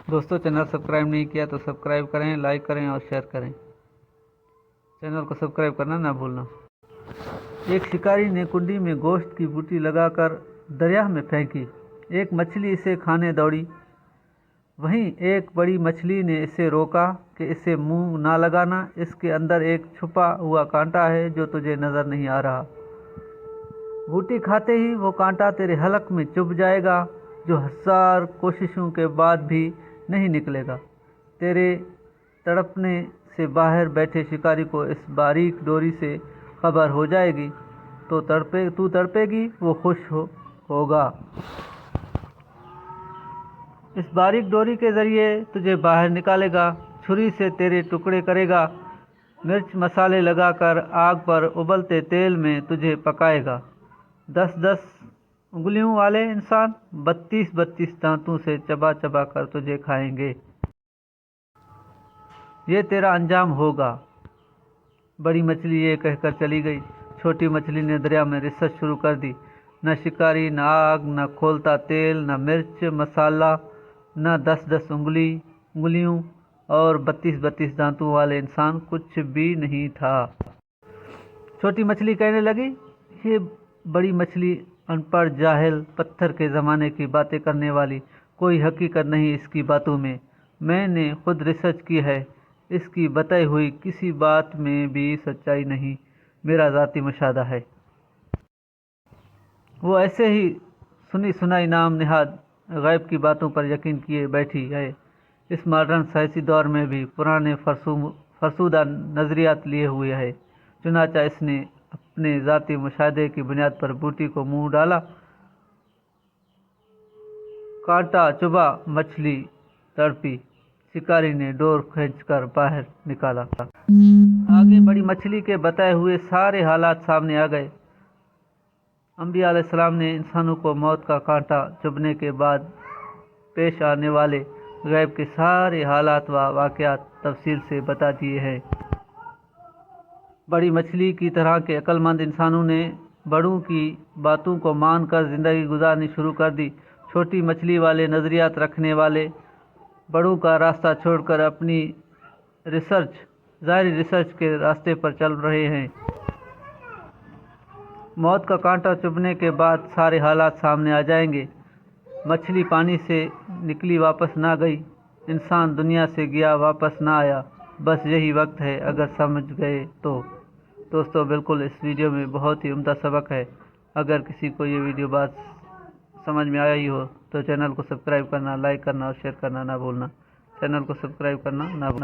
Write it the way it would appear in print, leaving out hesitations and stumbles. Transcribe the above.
दोस्तों, channel subscribe नहीं किया तो सब्सक्राइब करें, लाइक करें और शेयर करें। चैनल को सब्सक्राइब करना ना भूलना। एक शिकारी ने कुंडी में गोश्त की बूटी लगाकर दरिया में फेंकी। एक मछली इसे खाने दौड़ी। वहीं एक बड़ी मछली ने इसे रोका कि इसे मुंह ना लगाना, इसके अंदर एक छुपा हुआ कांटा है जो तुझे नजर नहीं आ रहा। बूटी खाते ही वो कांटा तेरे हलक में चुभ जाएगा, जो 1000 कोशिशों के बाद भी नहीं निकलेगा। तेरे तड़पने से बाहर बैठे शिकारी को इस बारीक डोरी से खबर हो जाएगी तो तू तड़पेगी, वो खुश होगा। इस बारीक डोरी के जरिए तुझे बाहर निकालेगा, छुरी से तेरे टुकड़े करेगा, मिर्च मसाले लगाकर आग पर उबलते तेल में तुझे पकाएगा। 10-10 उंगलियों वाले इंसान 32-32 दांतों से चबा चबा कर तुझे खाएंगे। ये तेरा अंजाम होगा। बड़ी मछली ये कहकर चली गई। छोटी मछली ने दरिया में रिसर्च शुरू कर दी। न शिकारी, न आग, न खोलता तेल, न मिर्च मसाला, न 10-10 उंगलियों और 32-32 दांतों वाले इंसान, कुछ भी नहीं था। छोटी मछली कहने लगी, ये बड़ी मछली अनपढ़, जाहिल, पत्थर के ज़माने की बातें करने वाली, कोई हकीकत नहीं इसकी बातों में। मैंने खुद रिसर्च की है, इसकी बताई हुई किसी बात में भी सच्चाई नहीं, मेरा ज़ाती मुशाहदा है। वो ऐसे ही सुनी सुनाई नाम निहाद गैब की बातों पर यकीन किए बैठी है। इस मॉडर्न साइंसी दौर में भी पुराने फरसूदा नज़रियात लिए हुए है। चुनाचा इसने अपने ज़ाती मुशाहदे की बुनियाद पर बूटी को मुंह डाला। कांटा चुभा, मछली तड़पी। शिकारी ने डोर खींचकर बाहर निकाला। आगे बड़ी मछली के बताए हुए सारे हालात सामने आ गए। अंबिया अलैहिस्सलाम ने इंसानों को मौत का कांटा चुभने के बाद पेश आने वाले गैब के सारे हालात व वाक़यात तफसील से बता दिए हैं। बड़ी मछली की तरह के अक्लमंद इंसानों ने बड़ों की बातों को मानकर ज़िंदगी गुजारनी शुरू कर दी। छोटी मछली वाले नज़रियात रखने वाले बड़ों का रास्ता छोड़कर अपनी ज़ाहिरी रिसर्च के रास्ते पर चल रहे हैं। मौत का कांटा चुभने के बाद सारे हालात सामने आ जाएंगे। मछली पानी से निकली वापस ना गई, इंसान दुनिया से गया वापस ना आया। बस यही वक्त है अगर समझ गए तो। दोस्तों, बिल्कुल इस वीडियो में बहुत ही उम्दा सबक है। अगर किसी को ये वीडियो बात समझ में आई हो तो चैनल को सब्सक्राइब करना, लाइक करना और शेयर करना ना भूलना। चैनल को सब्सक्राइब करना ना भूलना।